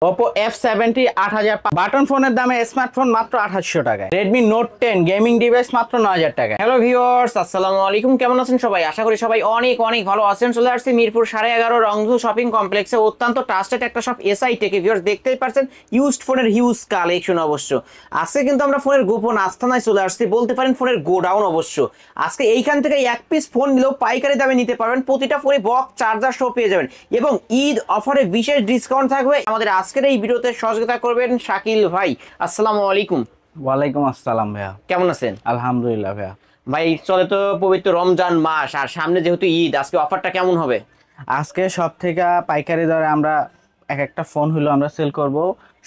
Oppo F70 8000 button ফোনের দামে smartphone মাত্র 2800 টাকায়। Redmi Note 10 গেমিং ডিভাইস মাত্র 9000 টাকায়। হ্যালো ভিউয়ার্স, আসসালামু আলাইকুম। কেমন আছেন সবাই? আশা করি সবাই অনেক অনেক ভালো আছেন। চলে আসছি মিরপুর 11.5 রংধু শপিং কমপ্লেক্সে। অত্যন্ত ট্রাস্টেড একটা শপ এসআই টেকে। ভিউয়ার্স দেখতেই পারছেন ইউজড ফোনের হিউজ কালেকশন অবশ্য। আজকে কিন্তু আমরা ফোনের গোপন আস্তানায় চলে আসছি, বলতে পারেন ফোনের গোডাউন অবশ্য। আজকে এইখান থেকে এক পিস ফোন নিলেও পাইকারি দামে নিতে পারবেন। প্রতিটা ফোনে বক্স চার্জার সহ পেয়ে যাবেন এবং ঈদ অফারে বিশেষ ডিসকাউন্ট থাকবে। আমাদের আজকের এই ভিডিওতে সহযোগিতা করবেন শাকিল ভাই। আসসালামু আলাইকুম। ওয়ালাইকুম আসসালাম ভাইয়া, কেমন আছেন? আলহামদুলিল্লাহ ভাইয়া। ভাই চলে তো পবিত্র রমজান মাস, আর সামনে যেহেতু ঈদ, আজকে অফারটা কেমন হবে? আজকে সব থেকে পাইকারি দরে আমরা একটা ফোন হলো আমরা সেল করব।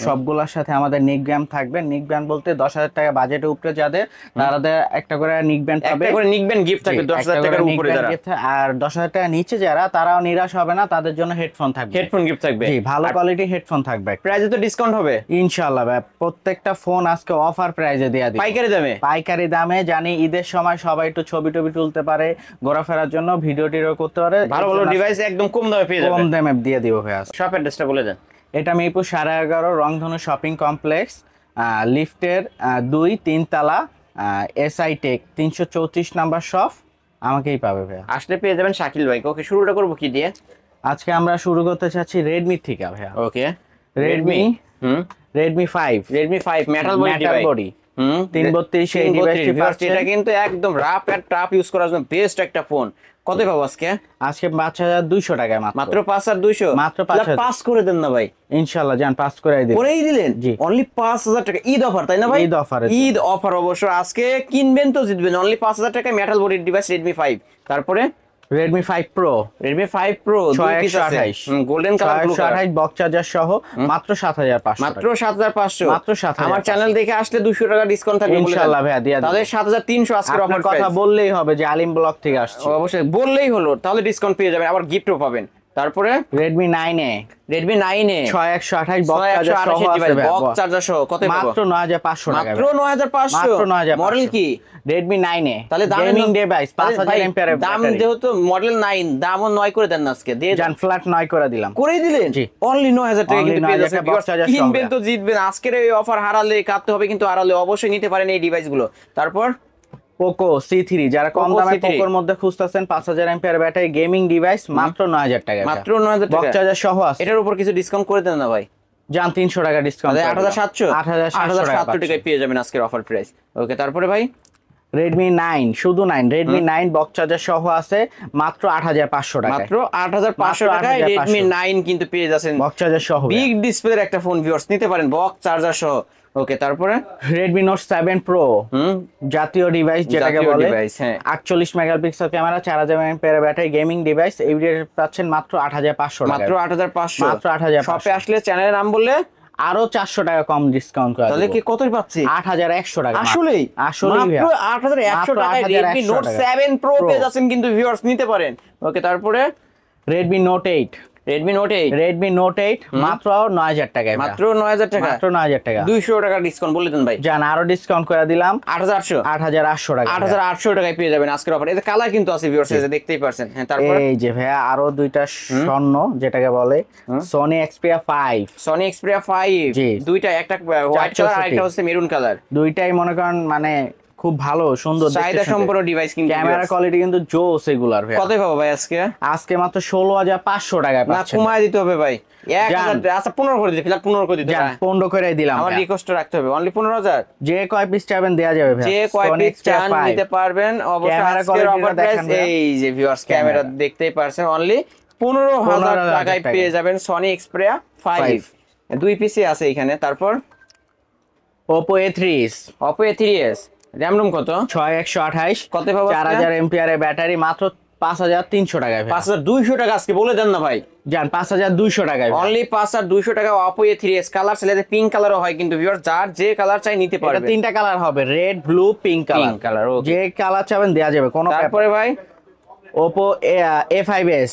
সবগুলোর সাথে আমাদের নিক ব্যান্ড থাকবে। নিক ব্যান্ড বলতে 10,000 টাকা বাজেটের উপরে যাদের তাদের একটা করে নিক ব্যান্ড পাবে, একটা করে নিক ব্যান্ড গিফট থাকবে 10,000 টাকার উপরে যারা। আর 10,000 টাকা নিচে যারা, তারাও নিরাশ হবে না, তাদের জন্য হেডফোন থাকবে, হেডফোন গিফট থাকবে। জি, ভালো কোয়ালিটি হেডফোন থাকবে। প্রাইসে তো ডিসকাউন্ট হবে ইনশাআল্লাহ ভাই। প্রত্যেকটা ফোন আজকে অফার প্রাইসে দেয়া দিই, পাইকারি দামে। পাইকারি দামে। জানি ঈদের সময় সবাই একটু ছবি টবি তুলতে পারে, ঘোরাফেরার জন্য ভিডিও টিডিও করতে পারে, ভালো ভালো ডিভাইস একদম কম দামে পেয়ে যাবেন। কম দামে দিয়ে দিব ভাইয়া। শপ অ্যাড্রেসটা বলে দেন। এটা মিরপুর 11.5 রংধনু শপিং কমপ্লেক্স, লিফটের 2-3 তলা, এসআই টেক 334 নাম্বার শপ। আমাকেই পাবে ভাইয়া, আসলে পেয়ে যাবেন শাকিল ভাই। ওকে, শুরুটা করবো কি দিয়ে? আজকে আমরা শুরু করতে চাচ্ছি রেডমি থেকে ভাইয়া। ওকে, রেডমি রেডমি 5 মেটাল বডি। 332 এই ডিভাইসটি পাচ্ছেন। এটা কিন্তু একদম রাফ এন্ড টাফ ইউজ করার জন্য বেস্ট একটা ফোন। কত পাবো আজকে? আজকে 5,200 টাকায় মাত্র 5,200। মাত্র 5,000। পাস করে দেন না ভাই। ইনশাআল্লাহ জান, পাস করে দিই। করেই দিলেন? জি, অনলি 5,000 টাকা। ঈদ অফার তাই না ভাই? ঈদ অফার, ঈদ অফার অবশ্য। আজকে কিনবেন তো জিতবেন। অনলি 5,000 টাকায় মেটাল বডির ডিভাইস Redmi 5। তারপরে Redmi 5 Pro, Redmi 5 Pro 628 golden colour, blue colour, 628 box charger সহ মাত্র 7,500, মাত্র 7,500। মাত্র 7,500। আমার চ্যানেল দেখে আসলে 200 টাকা ডিসকাউন্ট থাকবে ইনশাআল্লাহ ভাইয়া, দিয়া দিই। তাহলে 7,300 আজকের অফার কথা বললেই হবে যে আলিম ব্লগ থেকে আসছে। অবশ্যই বললেই হলো, তাহলে ডিসকাউন্ট পেয়ে যাবেন, আবার গিফটও পাবেন। তারপরে Redmi 9A, Redmi 9A 628 box charger সহ আছে ভাই, বক্স চার্জার সহ কত পাবো? মাত্র 9,500 টাকা। মাত্র 9,500। মাত্র 9,500। মডেল কি? Redmi 9A, তাহলে গেমিং ডিভাইস 5,000 এমপিআর দাম যেহেতু মডেল 9, দামও 9 করে দেন না আজকে। দিয়ে জান, ফ্ল্যাট 9 করে দিলাম। করেই দিলেন? জি, অনলি 9,000 টাকা কিন্তু পেয়ে যাচ্ছেন। বক্স চার্জার সহ কিনবেন তো জিতবেন। আজকের এই অফার হারালে কাটতে হবে, কিন্তু হারালে অবশ্যই নিতে পারেন এই ডিভাইসগুলো। তারপর পোকো C3, যারা কম দামে পোকোর মধ্যে খুঁজতেছেন, 5,000 এমপিআর ব্যাটারি গেমিং ডিভাইস মাত্র 9,000 টাকা। মাত্র 9,000 টাকা বক্স চার্জার সহ আছে। এটার উপর কিছু ডিসকাউন্ট করে দেন না ভাই? জান, 300 টাকা ডিসকাউন্ট, 8,700 টাকায় পেয়ে যাবেন আজকের অফার প্রাইস। ওকে, তারপরে ভাই Redmi 9, শুধু 9, Redmi 9 বক্স চার্জার সহ আছে মাত্র 8,500 টাকা। মাত্র 8,500 টাকায় Redmi 9 কিন্তু পেয়ে যাচ্ছেন বক্স চার্জার সহ। বিগ ডিসপ্লের একটা ফোন ভিউয়ার্স, নিতে পারেন বক্স চার্জার সহ। ওকে, তারপরে Redmi Note 7 Pro, জাতীয় ডিভাইস যেটাকে বলে। 48 megapixel camera, 4,000 MPR battery gaming device. এই ভিডিওতে পাচ্ছেন মাত্র 8,500 টাকা। মাত্র 8,500। মাত্র 8,500। শপে আসলে চ্যানেলের নাম বললে আরো 400 টাকা কম ডিসকাউন্ট করা। তাহলে কি কতই পাচ্ছি? 8,100 টাকা। আসলেই মাত্র 8,100 টাকায় Redmi Note 7 Pro পেয়ে যাচ্ছেন কিন্তু ভিউয়ার্স, নিতে পারেন। ওকে, তারপরে Redmi Note 8, Redmi Note 8 মাত্র 9,000 টাকায়। মাত্র 9,000 টাকা। মাত্র 9,000 টাকা। 200 টাকা ডিসকাউন্ট বলে দেন ভাই। জান, আরো ডিসকাউন্ট করে দিলাম 8,800। 8,800 টাকা। 8,800 টাকায় পেয়ে যাবেন আজকের অফার। এতে কালার কিন্তু আছে ভিউয়ার্স, এই যে দেখতেই পারছেন। হ্যাঁ, তারপর এই যে ভাইয়া আরো দুইটা স্বর্ণ যেটাকে বলে, Sony Xperia 5। Sony Xperia 5 জি, দুইটা, একটা হোয়াইট কালার আর একটা হচ্ছে মেরুন কালার। দুইটাই মনে করেন মানে খুব ভালো সুন্দর চাহিদা সম্পন্ন ডিভাইস, কিন্তু ক্যামেরা কোয়ালিটি কিন্তু জোস এগুলার ভাই। কত পাবো ভাই আজকে? আজকে মাত্র 16,500 টাকায় না, পাচ্ছেন। কমায় দিতে হবে ভাই। 1,000। আচ্ছা 15 করে দিই, ফিলহাল 15 করে দিতে। 15 করে দিলাম। আমার রিকোয়েস্ট রাখতে হবে অনলি 15,000। যে কয় পিস চাবেন দেয়া যাবে ভাই, যে কয় পিস চান নিতে পারবেন অবশ্যই। আজকের অফার প্রাইস এই যে ভিউয়ার্স, ক্যামেরা দেখতেই পারছেন, অনলি 15,000 টাকায় পেয়ে যাবেন Sony Xperia 5। দুই পিসি আছে এখানে। তারপর Oppo A3s, Oppo A3s RAM room কত? 6128। কত পাবো? 4,000 এমপিআর এর ব্যাটারি মাত্র 5,300 টাকায় ভাই। 5,200 টাকা আজকে বলে দেন না ভাই। জান, 5,200 টাকায় অনলি 5,200 টাকা Oppo A3s। কালার চাইলে পিঙ্ক কালারও হয় কিন্তু ভিউয়ার্স, যার যে কালার চাই নিতে পারবে। এটা তিনটা কালার হবে, রেড, ব্লু, পিঙ্ক কালার। যে কালার চাবেন দেয়া যাবে কোনো। তারপরে ভাই Oppo A5s,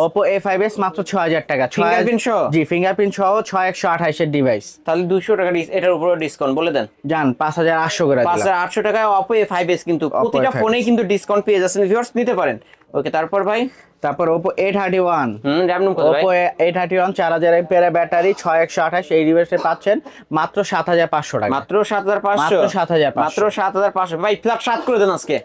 Oppo A5s মাত্র 6,000 টাকা। ফিঙ্গারপ্রিন্ট সহ? জি, ফিঙ্গারপ্রিন্ট সহ 6128 এর ডিভাইস। তাহলে 200 টাকা এটার উপরে ডিসকাউন্ট বলে দেন। জান, 5,800 করে দিলাম। 5,800 টাকায় Oppo A5s কিন্তু প্রতিটা ফোনেই কিন্তু ডিসকাউন্ট পেয়ে যাচ্ছেন ভিউয়ার্স, নিতে পারেন। ওকে তারপর ভাই তারপর Oppo A31 র‍্যাম রুম কত ভাই? Oppo A31 4000 mAh ব্যাটারি 6128 এই ডিভাইসে পাচ্ছেন মাত্র 7500 টাকা। মাত্র 7500, মাত্র 7500, মাত্র 7500 ভাই, ফ্ল্যাট 7 করে দেন আজকে।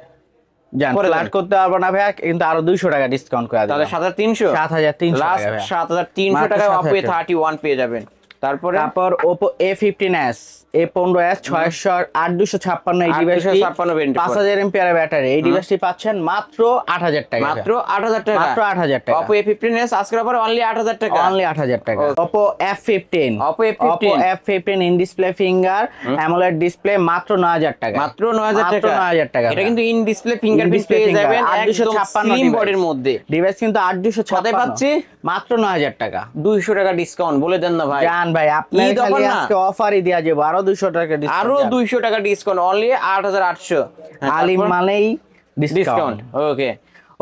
জান করে ফ্ল্যাট দেন। করতে পারবো না ভাইয়া, কিন্তু আরো 200 টাকা ডিসকাউন্ট করে দিলাম। তাহলে 7300, 7300 টাকা লাস্ট ভাইয়া। 7300 মাত্র টাকায় Oppo 7300 A31 পেয়ে যাবেন। তারপরে তারপর Oppo A15s A15s 6256 এই ডিভাইসটি 8256 ভেরিয়েন্ট, 5000 mAh ব্যাটারি এই ডিভাইসটি পাচ্ছেন মাত্র 8000 টাকা। মাত্র 8000 টাকা, মাত্র 8000 টাকা। Oppo A15s আজকের অফার অনলি 8000 টাকা, অনলি 8000 টাকা। Okay. Oppo F15 Oppo F15 in display finger AMOLED display মাত্র 9000 টাকা। মাত্র 9000 মাত্র টাকা। 9000 টাকা। এটা কিন্তু ইন ডিসপ্লে ফিঙ্গারপ্রিন্ট পেয়ে যাবেন, একদম স্লিম বডির মধ্যে। ডিভাইস কিন্তু 8256 কতই পাচ্ছি? মাত্র 9000 টাকা। 200 টাকা ডিসকাউন্ট বলে দেন না ভাই। জান ভাই আপনার ঈদ খালি offer না? আজকে অফারই দেয়া যাবে, আরো 200 টাকা ডিসকাউন্ট। আরো 200 টাকা ডিসকাউন্ট, অনলি 8800। আলিম মানেই ডিসকাউন্ট, ডিসকাউন্ট। ওকে।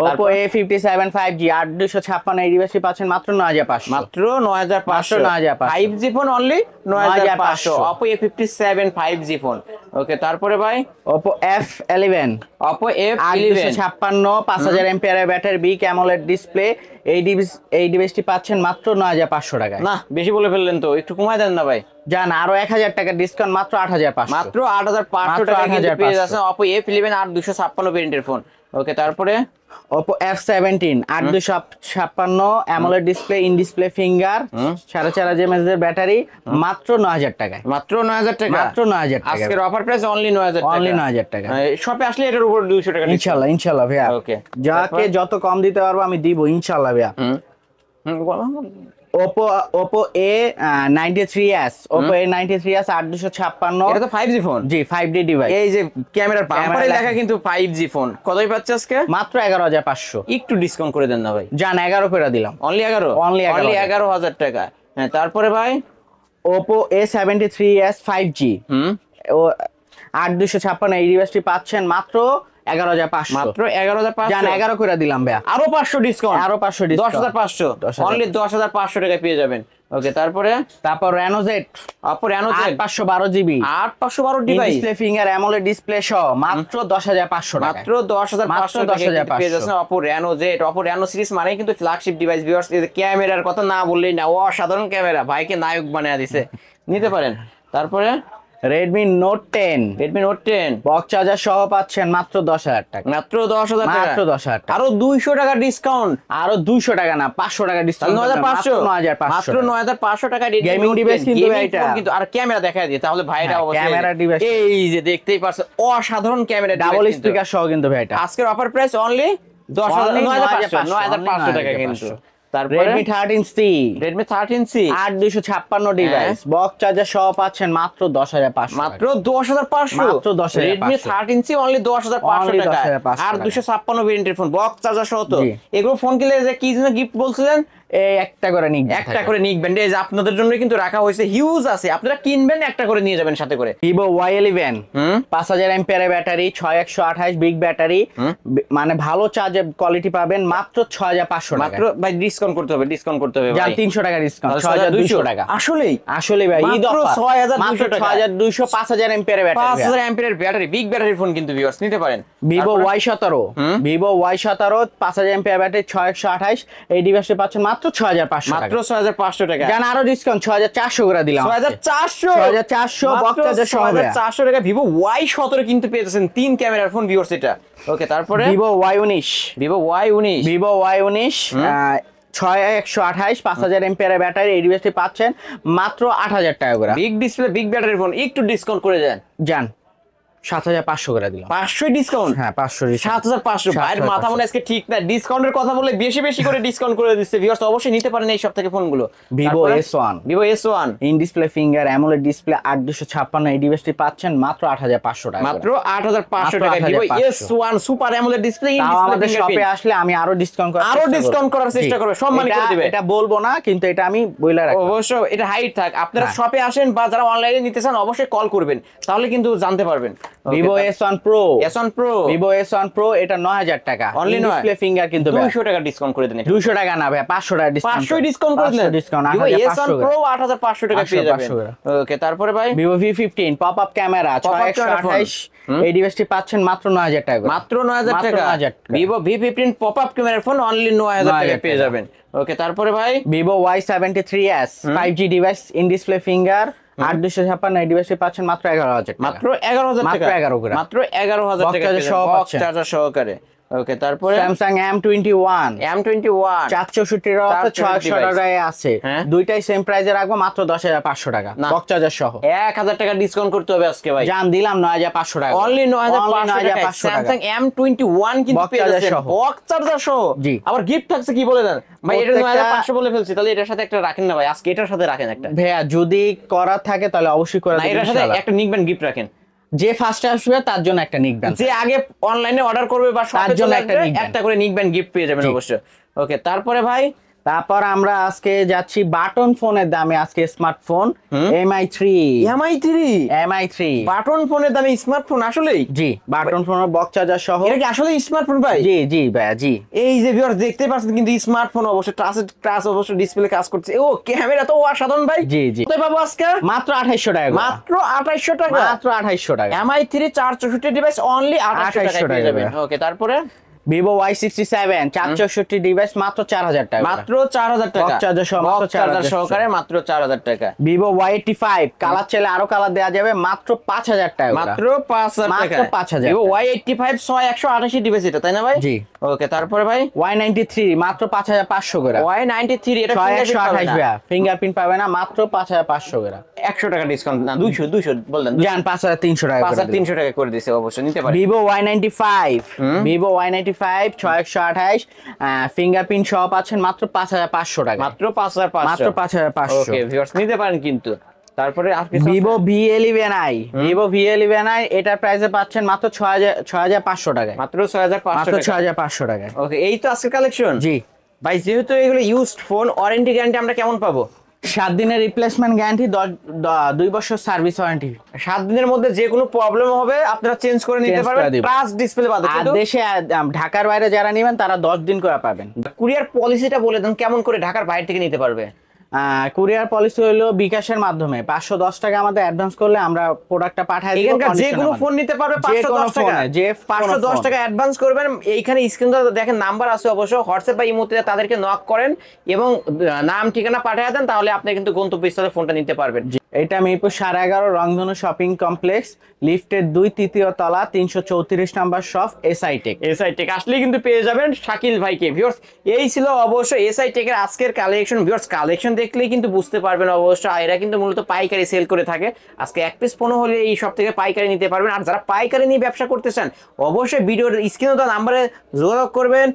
Oppo A57 5G 8256 এই ডিভাইসটি পাচ্ছেন মাত্র 9500। মাত্র 9500, 9500 5G ফোন অনলি 9500, Oppo A57 5G ফোন। ওকে তারপরে ভাই Oppo F11 Oppo F11 8256 5000 mAh battery big AMOLED display এই ডিভাইসটি পাচ্ছেন মাত্র 9500 টাকায়। না বেশি বলে ফেললেন তো, একটু কমায় দেন না ভাই। জান আরো 1000 টাকা ডিসকাউন্ট মাত্র 8500। মাত্র 8500 টাকা কিন্তু পেয়ে যাচ্ছেন Oppo F11 8256 ভেরিয়েন্টের ফোন। ওকে তারপরে Oppo F17 8256 AMOLED display in display finger 4500 mAh এর ব্যাটারি মাত্র 9000 টাকায়। মাত্র 9000 টাকা, মাত্র 9000 টাকা। আজকের অফার প্রাইস অনলি 9000 টাকা, অনলি 9000 টাকা। শপে আসলে এটার উপর 200 টাকা ডিসকাউন্ট। ইনশাআল্লাহ ইনশাআল্লাহ ভাইয়া। ওকে যাকে যত কম দিতে পারবো আমি দিব ইনশাআল্লাহ ভাইয়া। Oppo A93s Oppo A93s 8256 এটা তো 5G ফোন। জি 5D ডিভাইস। এই যে ক্যামেরার বাম্পারে লেখা লেখা কিন্তু 5G ফোন। কতই পাচ্ছে আজকে? মাত্র 11500। একটু ডিসকাউন্ট করে দেন না ভাই। জান 11 করে দিলাম। অনলি 11, Only 11,000 অনলি 11000 টাকা। হ্যাঁ তারপরে ভাই Oppo A73s 5G ও 8256 এই ডিভাইসটি পাচ্ছেন মাত্র 11500। মাত্র 11500, জান 11 করে দিলাম ভাইয়া। আরো 500 ডিসকাউন্ট, আরো 500 ডিসকাউন্ট 10500, 10,500 অনলি 10500 টাকা পেয়ে যাবেন। ওকে তারপরে তারপর Reno Z Oppo Reno Z 8512GB 8512 device, display finger AMOLED display সহ মাত্র 10500 টাকা। মাত্র 10500 টাকা পেয়ে যাচ্ছেন Oppo Reno Z। Oppo Reno series মানে কিন্তু ফ্ল্যাগশিপ ডিভাইস। ভিউয়ার্স এই যে ক্যামেরার কথা না বললেই না, অসাধারণ ক্যামেরা, ভাইকে নায়ক বানিয়ে দিছে, নিতে পারেন। তারপরে Redmi Note 10 Redmi Note 10 box charger সহ পাচ্ছেন মাত্র 10000 টাকা। মাত্র 10000 টাকা, মাত্র 10000 টাকা। আরো 200 টাকা ডিসকাউন্ট, আরো 200 টাকা না 500 টাকা ডিসকাউন্ট 9500, 9500 মাত্র 9500 টাকা Redmi Gaming Note device 10, কিন্তু gaming এটা। phone কিন্তু। আর ক্যামেরা দেখায় দিয়ে তাহলে ভাইরা হ্যাঁ, অবশ্যই ক্যামেরা device। এই যে দেখতেই পারছেন অসাধারণ ক্যামেরা ডাবল স্পিকার সহ কিন্তু ভাই এটা। আজকের অফার প্রাইস অনলি 9500 টাকা কিন্তু। তারপরে Redmi 13C Redmi 13C 8256 device box charger সহ পাচ্ছেন মাত্র 10500। মাত্র 10500, মাত্র 10500 Redmi 13C অনলি 10500 Only টাকা। 10500 আর 256 ভেরিয়েন্টের ফোন বক্স চার্জার সহ তো। জি। এগুলো ফোন কিনলে যে কি যেন গিফট বলছিলেন? এই একটা করে নিক একটা করে নিকবেন, এই যে আপনাদের জন্য কিন্তু রাখা হয়েছে, হিউজ আছে, আপনারা কিনবেন একটা করে নিয়ে যাবেন সাথে করে। Vivo Y11 5000 mAh battery 6128 big battery মানে ভালো চার্জের কোয়ালিটি পাবেন মাত্র 6500 টাকা। মাত্র ভাই ডিসকাউন্ট করতে হবে, ডিসকাউন্ট করতে হবে জান ভাই। 300 টাকা ডিসকাউন্ট তাহলে 6200 টাকা। আসলেই আসলে ভাই ঈদ মাত্র অফার 6200 টাকা। 6200 5000 mAh ব্যাটারি 5000 অ্যাম্পিয়ারের ব্যাটারি, বিগ ব্যাটারি ফোন কিন্তু ভিউয়ার্স নিতে পারেন। Vivo Y17 Vivo Y17 5000 mAh battery 6128 এই ডিভাইসে পাচ্ছেন মাত্র 6500 টাকা। মাত্র 6500 টাকা। জান আরো ডিসকাউন্ট 6400 করে দিলাম। 6400, 6400 বক্স চার্জার সহ 6400 টাকা Vivo Y17 কিন্তু পেয়ে যাচ্ছেন 3 ক্যামেরার ফোন ভিউয়ার্স এটা। ওকে তারপরে Vivo Y19 Vivo Y19 Vivo Y19 6128 5000 mAh battery এই ডিভাইসটি পাচ্ছেন মাত্র 8000 টাকা করে। Big display big battery phone, একটু ডিসকাউন্ট করে দেন। জান 7500 করে দিলাম। 500 ডিসকাউন্ট, হ্যাঁ 500 7500। ভাইয়ের মাথা মনে আজকে ঠিক না, ডিসকাউন্টের কথা বলে বেশি বেশি করে ডিসকাউন্ট করে দিচ্ছে। ভিউয়ার্স অবশ্যই নিতে পারেন এই সব থেকে ফোনগুলো। Vivo S1 Vivo S1 in display finger AMOLED display 8256 এই ডিভাইসটি পাচ্ছেন মাত্র 8500 টাকা। মাত্র 8500 টাকা মাত্র Vivo 8500 S1 super AMOLED display in তাও ডিসপ্লে আমাদের শপে আসলে আমি আরো ডিসকাউন্ট করার আরো ডিসকাউন্ট করার চেষ্টা করবে, সম্মানী করে দিবে। এটা বলবো না কিন্তু এটা আমি বইলা রাখবো। অবশ্যই এটা হাইট থাক, আপনারা হ্যাঁ। শপে আসেন বা যারা অনলাইনে নিতে চান অবশ্যই কল করবেন, তাহলে কিন্তু জানতে পারবেন। Vivo S1 Pro, S1 Pro, Vivo S1 Pro এটা 9000 টাকা, Only নয়। ডিসপ্লে ফিঙ্গার কিন্তু 200 টাকা ডিসকাউন্ট করে দেন। 200 টাকা না ভাই, 500 টাকা ডিসকাউন্ট, 500 ডিসকাউন্ট করে দেন। ডিসকাউন্ট ভিভো S1 8500 Pro 8500 টাকা পেয়ে যাবেন। ওকে, তারপরে ভাই Vivo V15 pop up camera Pop-up camera 6128, এই ডিভাইসটি পাচ্ছেন মাত্র 9000 টাকা করে। মাত্র 9000 মাত্র টাকা। 9000 টাকা। ভিভো V15 পপআপ ক্যামেরার ফোন অনলি 9000 টাকা পেয়ে যাবেন। ওকে, তারপরে ভাই Vivo Y73s 5G device, in display finger 8256, এই ডিভাইসটি পাচ্ছেন মাত্র 11000 টাকা। মাত্র 11000 টাকা, মাত্র 11 করে। মাত্র 11000 টাকা Box charger সহ বক্স পাচ্ছেন। চার্জার সহকারে। ওকে, তারপরে স্যামসাং M21 M21 464 এর আছে, 600 টাকায় আছে, হ্যাঁ। দুইটাই সেম প্রাইসে রাখবো মাত্র 10500 টাকা, না। বক্স চার্জার সহ। 1000 টাকা ডিসকাউন্ট করতে হবে আজকে ভাই। জান দিলাম 9500 টাকা, অনলি 9500 টাকা 9500 টাকা। স্যামসাং M21 কিন্তু Box পেয়ে charger যাচ্ছেন সহ। বক্স চার্জার সহ। জি। আবার গিফট থাকছে কি বলে দেন ভাই? এটা প্রত্যেকটা- 9500 বলে ফেলছি, তাহলে এটার সাথে একটা রাখেন না ভাই, আজকে এটার সাথে রাখেন একটা। ভাইয়া যদি করার থাকে তাহলে অবশ্যই করে না, দেবেন এটার সাথে ইনশাআল্লাহ। একটা নিকবেন গিফট রাখেন। যে ফার্স্টে আসবে তার জন্য একটা নিকবেন, যে আগে অনলাইনে অর্ডার করবে বা তার শপে জন্য চলে একটা আসবে, নিকবেন। একটা করে নিকবেন গিফট পেয়ে যাবেন জি। অবশ্যই। ওকে, তারপরে ভাই তারপর আমরা আজকে যাচ্ছি বাটন ফোনের দামে, আজকে স্মার্টফোন MI3, MI3 বাটন ফোনের দামে স্মার্টফোন আসলেই? জি, বাটন ফোনের বক্স চার্জার সহ। এটা কি আসলে স্মার্টফোন ভাই? জি জি ভাইয়া জি। এই যে ভিউয়ার্স দেখতে পাচ্ছেন কিন্তু স্মার্টফোন অবশ্যই টাচ অবশ্যই ডিসপ্লে কাজ করছে। ও ক্যামেরা তো অসাধারণ ভাই। জি জি, কোথায় পাবো আজকে? মাত্র 2800 টাকা করে। মাত্র 2800 টাকা। মাত্র 2800 টাকা। MI3 464 ডিভাইস অনলি 2800 টাকায় পেয়ে যাবেন। ওকে, তারপরে ভিভো Y67 464 ডিভাইস মাত্র 4000 টাকা। মাত্র 4000 টাকা। Box charger সহ মাত্র Box charger 4000 সহকারে মাত্র 4000 টাকা। ভিভো Y85 কালার চাইলে আরো কালার দেওয়া যাবে মাত্র 5000 টাকা। মাত্র 5000 টাকা। মাত্র 5000 ভিভো Y85 6128 ডিভাইস এটা, তাই না ভাই? জি। ওকে, তারপরে ভাই Y93 মাত্র 5500 করে। Y93 এটা 6128 ভাইয়া, ফিঙ্গারপ্রিন্ট পাবে না, মাত্র 5500 করে। 100 টাকা ডিসকাউন্ট না 200 বললেন, জান 5300 টাকা করে দিলাম। 5300 টাকা করে দিছে, অবশ্যই নিতে পারেন। ভিভো Y95 6128 ফিঙ্গারপ্রিন্ট সহ পাচ্ছেন মাত্র 5500 টাকা। মাত্র 5500। মাত্র 5500। ওকে ভিউয়ার্স, নিতে পারেন কিন্তু। তারপরে আর কিছু ভিভো V11i, ভিভো V11i এটার প্রাইসে পাচ্ছেন মাত্র 6500 টাকায়। মাত্র 6500 মাত্র টাকা। 6500 টাকায়। ওকে, এই তো আজকের কালেকশন। জি। ভাই যেহেতু এগুলো ইউজড ফোন, ওয়ারেন্টি গ্যারান্টি আমরা কেমন পাবো? 7 দিনের রিপ্লেসমেন্ট গ্যারান্টি, 2 বছর সার্ভিস ওয়ারেন্টি। 7 দিনের মধ্যে যে কোনো প্রবলেম হবে আপনারা চেঞ্জ করে নিতে Change করে পারবেন, দিব। টাচ ডিসপ্লে বাদে। আর কিন্তু দেশে ঢাকার বাইরে যারা নেবেন তারা 10 দিন করে পাবেন। কুরিয়ার পলিসিটা বলে দেন, কেমন করে ঢাকার বাইরে থেকে নিতে পারবে? কুরিয়ার পলিসি হলো বিকাশের মাধ্যমে 510 টাকা আমাদের অ্যাডভান্স করলে আমরা প্রোডাক্টটা পাঠিয়ে দিব। এখানকার যে কোনো ফোন নিতে পারবে 510 টাকা। যে 510 টাকা অ্যাডভান্স করবেন। এইখানে স্ক্রিনে দেখেন নাম্বার আছে, অবশ্য হোয়াটসঅ্যাপ বা ইমোতে তাদেরকে নক করেন এবং নাম ঠিকানা পাঠিয়ে দেন, তাহলে আপনি কিন্তু গন্তব্যস্থলে ফোনটা নিতে পারবেন। এটা মিরপুর 11.5 রংধনু শপিং কমপ্লেক্স, লিফটের 2 তলা 334 number shop, SI Tech. SI Tech আসলে কিন্তু পেয়ে যাবেন শাকিল ভাইকে। ভিউয়ার্স, এই ছিল অবশ্যই এসআই টেকের আজকের কালেকশন। ভিউয়ার্স, কালেকশন দেখলেই কিন্তু বুঝতে পারবেন অবশ্যই এরা কিন্তু মূলত পাইকারি সেল করে থাকে। আজকে এক পিস ফোন হলে এই সব থেকে পাইকারি নিতে পারবেন। আর যারা পাইকারি নিয়ে ব্যবসা করতে চান অবশ্যই ভিডিওর স্ক্রিনে দেওয়া নাম্বারে যোগাযোগ করবেন।